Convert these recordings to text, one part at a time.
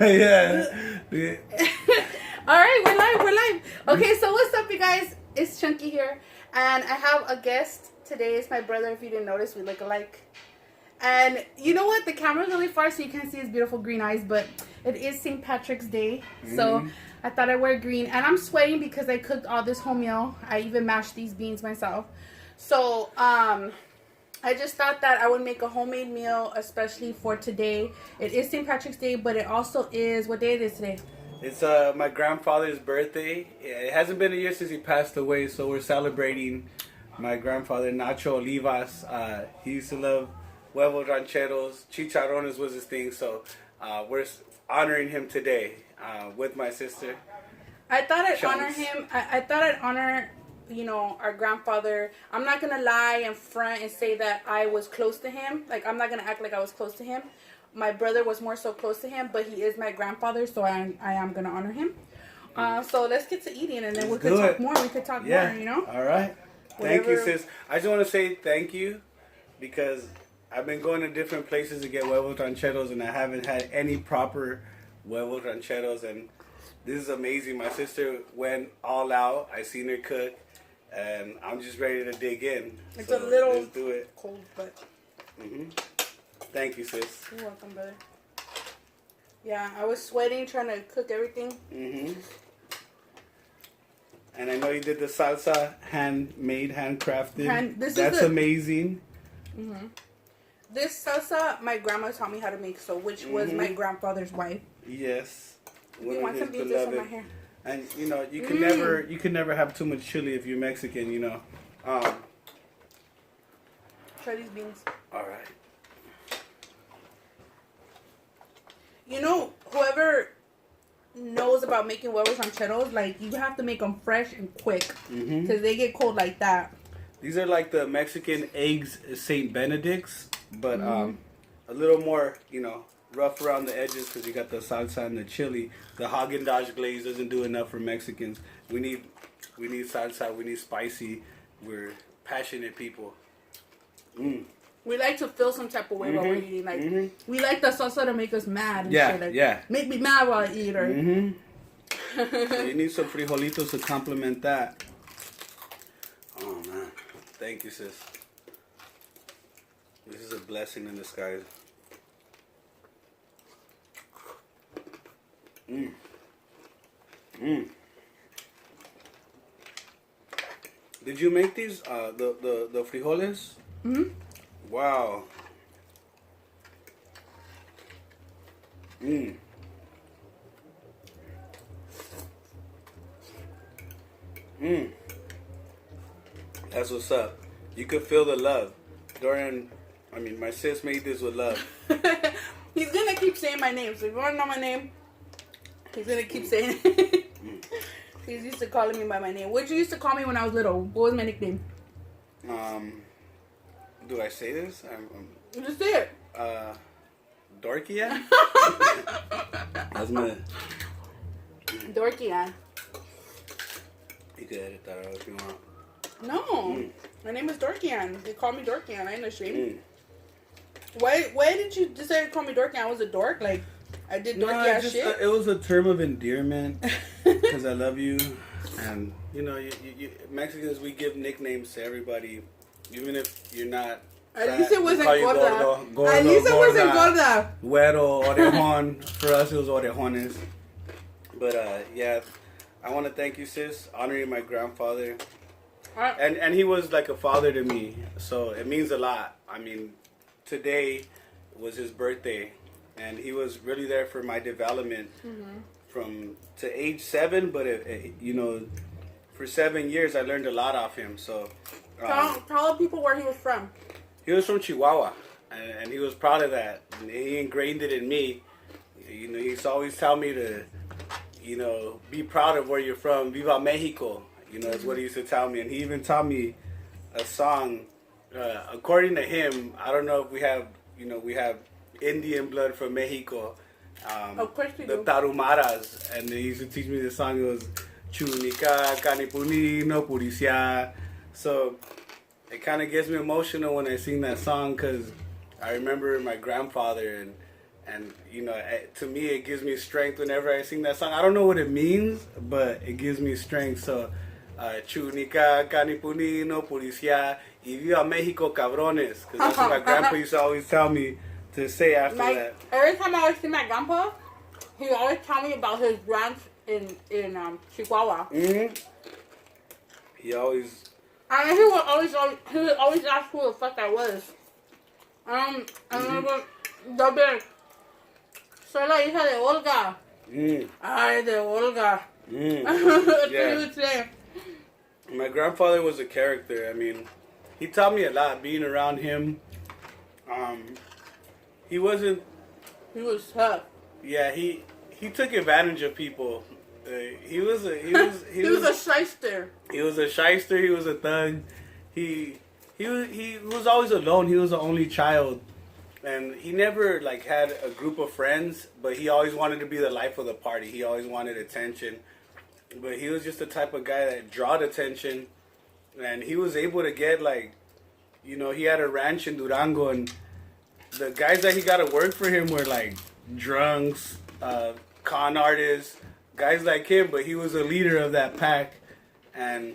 Yeah. All right, we're live. Okay, so what's up, you guys? It's Chunky here, and I have a guest today. It's my brother. If you didn't notice, we look alike. And you know what? The camera's really far, so you can't see his beautiful green eyes. But it is St. Patrick's Day, so I thought I'd wear green. And I'm sweating because I cooked all this home meal. I even mashed these beans myself. So I just thought that I would make a homemade meal, especially for today. It is St. Patrick's Day, but it also is, what day it is today? It's my grandfather's birthday. It hasn't been a year since he passed away, so we're celebrating my grandfather, Nacho Olivas. He used to love huevos rancheros. Chicharrones was his thing, so we're honoring him today with my sister. I thought I'd honor him. I thought I'd honor, you know, our grandfather. I'm not going to lie in front and say that I was close to him. Like, I'm not going to act like I was close to him. My brother was more so close to him, but he is my grandfather, so I am going to honor him. So let's get to eating, and then we could talk more. We could talk more, you know? All right. Thank you, sis. I just want to say thank you because I've been going to different places to get huevos rancheros, and I haven't had any proper huevos rancheros, and this is amazing. My sister went all out. I seen her cook, and I'm just ready to dig in. It's so a little let's do it. Cold, but... Thank you, sis. You're welcome, brother. Yeah, I was sweating trying to cook everything. And I know you did the salsa handmade, handcrafted. That's amazing. This salsa, my grandma taught me how to make, so which was my grandfather's wife. Yes. You want some beans on my hair? And you know, you can never have too much chili if you're Mexican, you know. Try these beans. All right. You know, whoever knows about making huevos rancheros, like, you have to make them fresh and quick because they get cold like that. These are like the Mexican eggs St. Benedict's, but a little more, you know, rough around the edges because you got the salsa and the chili. The Haagen-Dazs glaze doesn't do enough for Mexicans. We need salsa. We need spicy. We're passionate people. We like to feel some type of way while we're eating. Like, we like the salsa to make us mad and yeah, shit. Like, yeah. Make me mad while I eat her. So you need some frijolitos to complement that. Oh, man. Thank you, sis. This is a blessing in disguise. Did you make these? The frijoles? Wow. That's what's up. You could feel the love. My sis made this with love. He's gonna keep saying my name, so if you wanna know my name, he's gonna keep saying it. He's used to calling me by my name. What you used to call me when I was little? What was my nickname? Do I say this? Just say it. Dorkia? That's my... Dorkia. You could edit that out if you want. No. My name is Dorkian. They call me Dorkian. I ain't ashamed. Why did you decide to call me Dorkian? I was a dork? Like, I did dorky ass shit? It was a term of endearment because I love you. And, you know, you Mexicans, we give nicknames to everybody, even if you're not. At least it wasn't gorda. At least it wasn't gorda. Güero, orejon. For us, it was orejones. But, yeah, I want to thank you, sis, honoring my grandfather. And he was like a father to me, so it means a lot. I mean, today was his birthday, and he was really there for my development to age 7. But you know, for 7 years, I learned a lot off him. So tell people where he was from. He was from Chihuahua, and he was proud of that. And he ingrained it in me. You know, he used to always tell me to, you know, be proud of where you're from. Viva Mexico. You know, that's what he used to tell me. And he even taught me a song. According to him, I don't know if we have Indian blood from Mexico. Of course we do. The Tarumaras. And he used to teach me the song. It was Chunica, Canipuni, no Puricia. So it kind of gets me emotional when I sing that song because I remember my grandfather and And you know, to me, it gives me strength whenever I sing that song. I don't know what it means, but it gives me strength. So, Chunica, Canipunino, Policia, y viva Mexico, cabrones. Because that's what my grandpa used to always tell me to say after that. Every time I see my grandpa, he always tell me about his ranch in Chihuahua. Mm-hmm. He always. And he would always ask who the fuck I was. I remember the soy la hija de Olga. Ay, de Olga. That's what he would say. My grandfather was a character. I mean, he taught me a lot being around him. He wasn't. He was tough. Yeah, he took advantage of people. He was a shyster. He was a shyster. He was a thug. He was always alone. He was the only child, and he never like had a group of friends. But he always wanted to be the life of the party. He always wanted attention. But he was just the type of guy that drawed attention, and he was able to get like, you know, he had a ranch in Durango, and the guys that he got to work for him were like drunks, con artists, guys like him. But he was a leader of that pack, and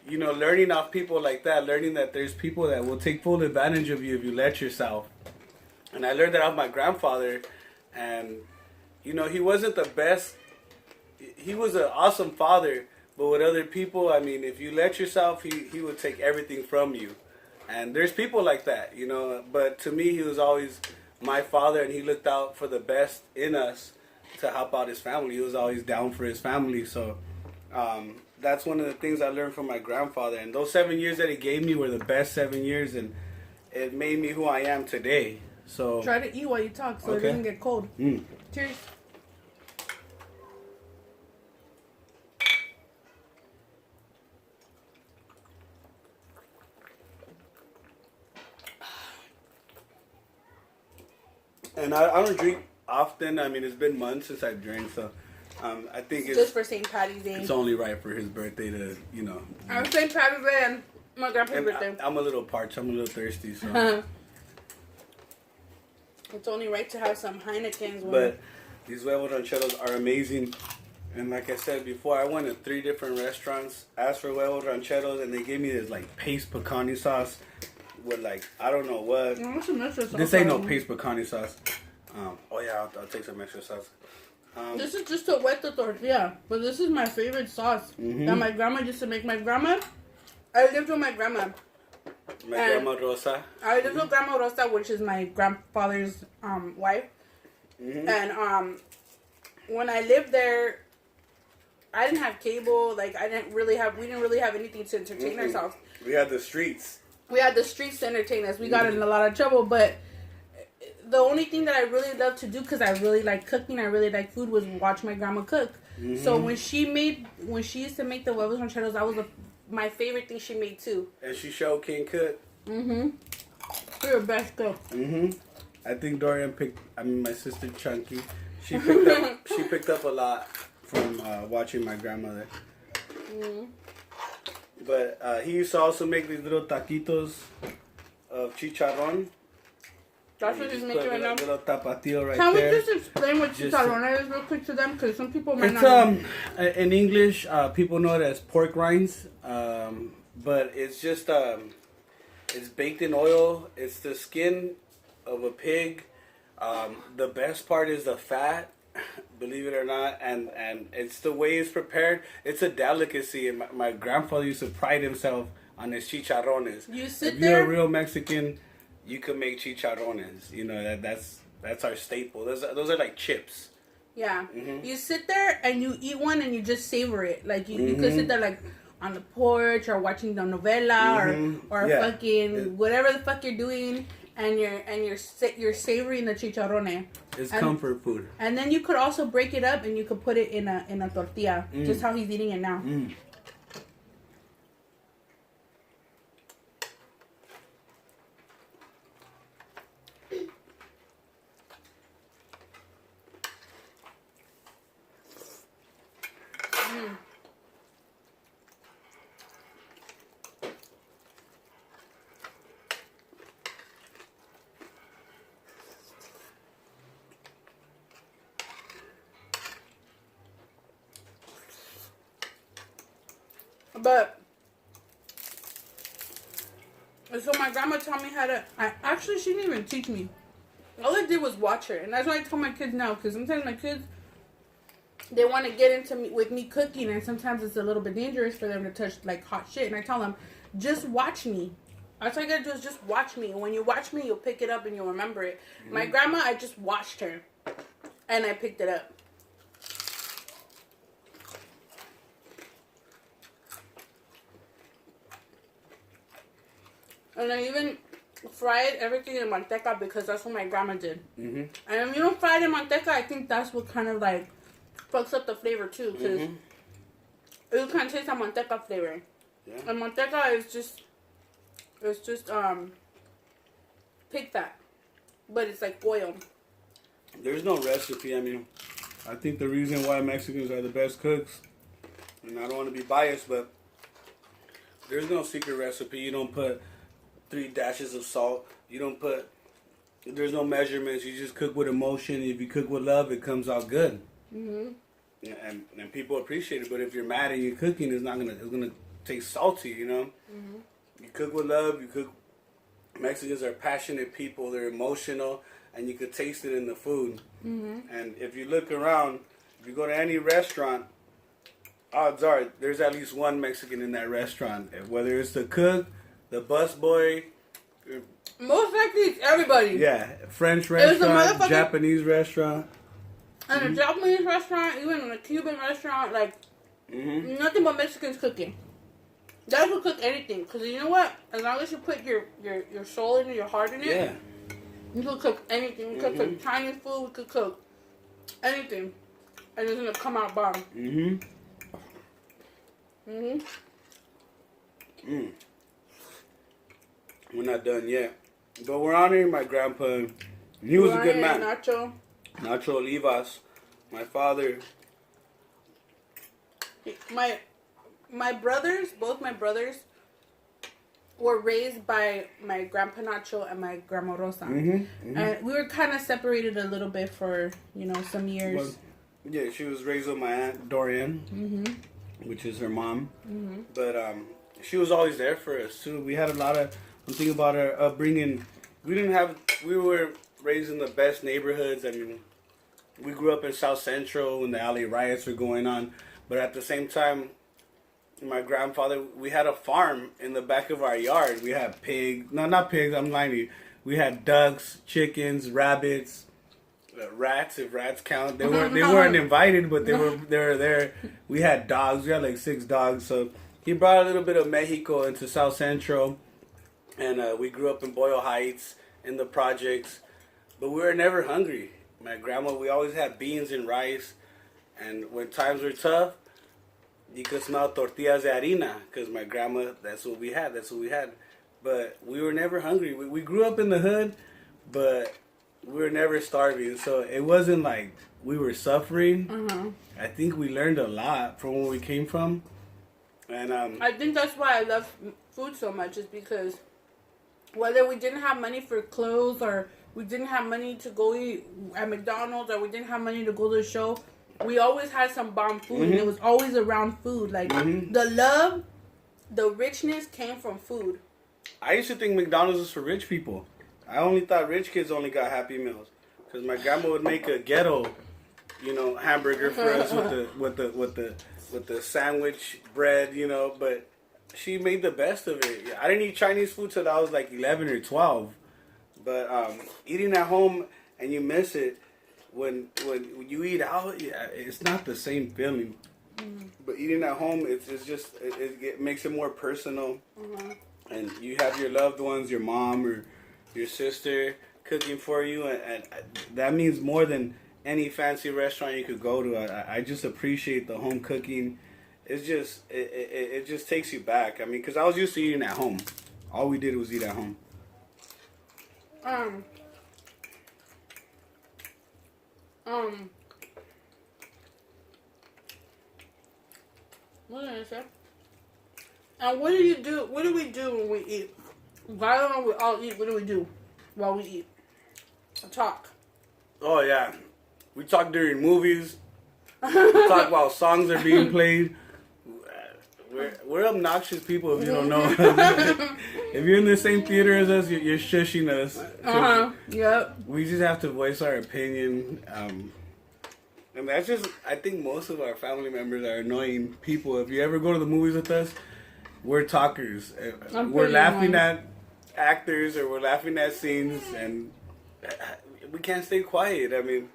you know, learning off people like that, learning that there's people that will take full advantage of you if you let yourself. And I learned that off my grandfather, and you know, he wasn't the best. He was an awesome father, but with other people, I mean, if you let yourself, he would take everything from you. And there's people like that, you know. But to me, he was always my father, and he looked out for the best in us to help out his family. He was always down for his family. So that's one of the things I learned from my grandfather. And those 7 years that he gave me were the best 7 years, and it made me who I am today. So try to eat while you talk so it doesn't get cold. Cheers. And I don't drink often. I mean, it's been months since I've drank, so I think it's just for St. Patty's Day. It's only right for his birthday to, you know. I'm St. Patty's Day and my grandpa's birthday. I'm a little parched. I'm a little thirsty, so. It's only right to have some Heinekens. But these huevos rancheros are amazing. And like I said before, I went to 3 different restaurants, asked for huevos rancheros, and they gave me this like paste pecani sauce with like, I don't know what. This ain't no paste pecani sauce. Oh yeah, I'll take some extra sauce. This is just to wet the tortilla, but this is my favorite sauce that my grandma used to make. My grandma, I lived with my grandma. My grandma Rosa. I lived with Grandma Rosa, which is my grandfather's wife. And when I lived there, I didn't have cable. Like we didn't really have anything to entertain ourselves. We had the streets. We had the streets to entertain us. We got in a lot of trouble, but the only thing that I really loved to do, because I really like cooking, I really like food, was watch my grandma cook. So when she used to make the huevos rancheros, that was my favorite thing she made too. And she showed can cook. You're the best cook. I think my sister Chunky, she picked up a lot from watching my grandmother. But he used to also make these little taquitos of chicharrón. That's what he's making right now. Little tapatio right Can we there. just explain what chicharrón is real quick to them? Because some people might not know. In English, people know it as pork rinds. But it's just, it's baked in oil. It's the skin of a pig. The best part is the fat, believe it or not. And it's the way it's prepared. It's a delicacy. And my grandfather used to pride himself on his chicharrones. If you're a real Mexican, you can make chicharrones. You know, that's our staple. Those are like chips. Yeah. You sit there and you eat one and you just savor it. Like you could sit there like on the porch or watching the novela or fucking whatever the fuck you're doing, and you're savoring the chicharrone. It's comfort food. And then you could also break it up and you could put it in a tortilla, just how he's eating it now. But so my grandma taught me how to. Actually, she didn't even teach me. All I did was watch her, and that's why I tell my kids now. Because sometimes my kids, they want to get into me with me cooking, and sometimes it's a little bit dangerous for them to touch like hot shit. And I tell them, just watch me. That's all you gotta do is just watch me. And when you watch me, you'll pick it up and you'll remember it. Mm-hmm. My grandma, I just watched her, and I picked it up. And I even fried everything in manteca because that's what my grandma did. Mm-hmm. And if you don't fry it in manteca, I think that's what kind of like fucks up the flavor too. Because you can't taste the manteca flavor. Yeah. And manteca is just, pig fat. But it's like oil. There's no recipe. I mean, I think the reason why Mexicans are the best cooks, and I don't want to be biased, but there's no secret recipe. You don't put 3 dashes of salt. You don't put, there's no measurements. You just cook with emotion. If you cook with love, it comes out good. Mm-hmm. And people appreciate it. But if you're mad and you're cooking, it's gonna taste salty, you know? Mm-hmm. You cook with love. You cook, Mexicans are passionate people. They're emotional, and you could taste it in the food. Mm-hmm. And if you look around, if you go to any restaurant, odds are there's at least one Mexican in that restaurant. Whether it's the cook, the busboy, most likely it's everybody. Yeah, French restaurant, Japanese restaurant. And a Japanese restaurant, even in a Cuban restaurant, like, nothing but Mexicans cooking. They will cook anything. Because you know what? As long as you put your soul in it, your heart in it, you can cook anything. You could cook Chinese food, you could cook anything. And it's going to come out bomb. We're not done yet. But we're honoring my grandpa. He was a good man. Nacho Olivas. My father. My brothers, both my brothers, were raised by my grandpa Nacho and my grandma Rosa. And we were kind of separated a little bit for, some years. Well, yeah, she was raised with my aunt Dorian, which is her mom. But she was always there for us too. We had a lot of, I'm thinking about our upbringing. We were raised in the best neighborhoods. I mean, we grew up in South Central when the LA riots were going on. But at the same time, my grandfather, we had a farm in the back of our yard. We had pigs. No, not pigs. I'm lying to you. We had ducks, chickens, rabbits, rats. If rats count, they weren't invited, but they were there. We had dogs. We had like 6 dogs. So he brought a little bit of Mexico into South Central, and we grew up in Boyle Heights in the projects. But we were never hungry. My grandma, we always had beans and rice, and when times were tough, you could smell tortillas de harina, because my grandma, that's what we had. But we were never hungry. We grew up in the hood, but we were never starving. So it wasn't like we were suffering. I think we learned a lot from where we came from. And I think that's why I love food so much, is because whether we didn't have money for clothes, or we didn't have money to go eat at McDonald's, or we didn't have money to go to the show, we always had some bomb food, and it was always around food. Like, the love, the richness came from food. I used to think McDonald's was for rich people. I only thought rich kids only got Happy Meals, because my grandma would make a ghetto, hamburger for us with the sandwich bread, but she made the best of it. I didn't eat Chinese food till I was like 11 or 12, but eating at home and you miss it. When you eat out, it's not the same feeling. But eating at home, it makes it more personal. And you have your loved ones, your mom or your sister cooking for you, and that means more than any fancy restaurant you could go to. I just appreciate the home cooking. It's just it just takes you back. I mean, because I was used to eating at home. All we did was eat at home. What did I say? And what do you do? What do we do when we eat? I don't know. We all eat. What do we do while we eat? Talk. Oh yeah, we talk during movies. We talk while songs are being played. We're obnoxious people if you don't know. If you're in the same theater as us, you're shushing us. Yep. We just have to voice our opinion. And that's just, I think most of our family members are annoying people. If you ever go to the movies with us, we're talkers. We're laughing at actors or we're laughing at scenes and we can't stay quiet. I mean,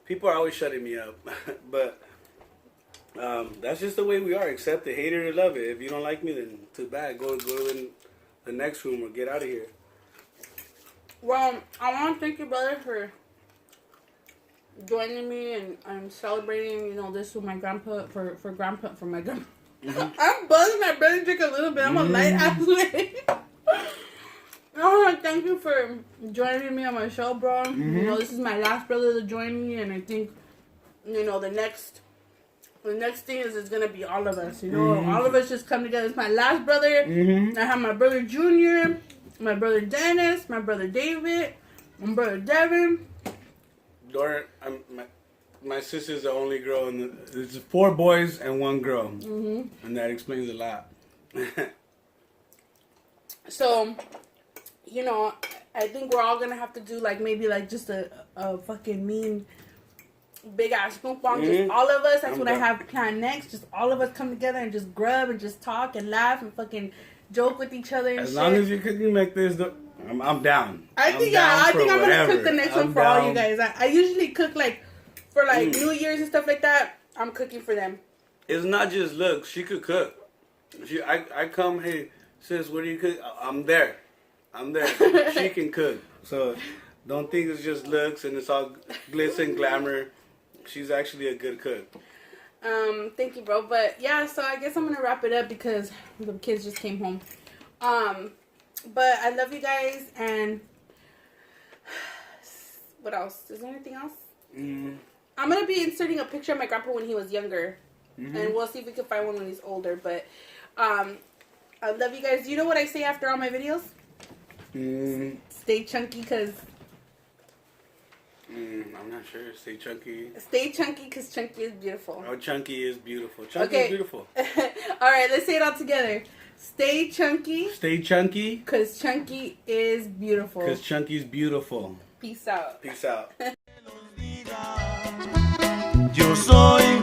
people are always shutting me up. But that's just the way we are. Accept it, hate it, or love it. If you don't like me, then too bad. Go in the next room or get out of here. Well, I want to thank you, brother, for joining me and I'm celebrating, this with my grandpa for my grandpa. I'm buzzing. My brother drink a little bit. I'm a light athlete. I want to thank you for joining me on my show, bro. This is my last brother to join me, and I think the next thing is it's gonna be all of us. All of us just come together. It's my last brother. I have my brother Junior, my brother Dennis, my brother David, my brother Devin. Doran, my sister's the only girl, and there's 4 boys and 1 girl, and that explains a lot. So, I think we're all gonna have to do maybe just a fucking mean big ass MUkbang. Just all of us. That's what I have planned next. Just all of us come together and just grub and just talk and laugh and fucking joke with each other. And as long as you're cooking like this, I'm down. I think I'm gonna cook the next one for all you guys. I usually cook for New Year's and stuff like that. I'm cooking for them. It's not just looks. She could cook. I come, hey sis, what do you cook? I'm there. She can cook. So don't think it's just looks and it's all glitz and glamour. She's actually a good cook. Thank you, bro. But yeah, so I guess I'm gonna wrap it up because the kids just came home. But I love you guys, and what else? Is there anything else? I'm gonna be inserting a picture of my grandpa when he was younger, and we'll see if we can find one when he's older. But I love you guys. Do you know what I say after all my videos? Stay chunky, cause. I'm not sure. Stay chunky. Stay chunky, because chunky is beautiful. Oh, chunky is beautiful. Chunky is beautiful. All right, let's say it all together. Stay chunky. Stay chunky. Because chunky is beautiful. Because chunky is beautiful. Peace out. Peace out. Yo soy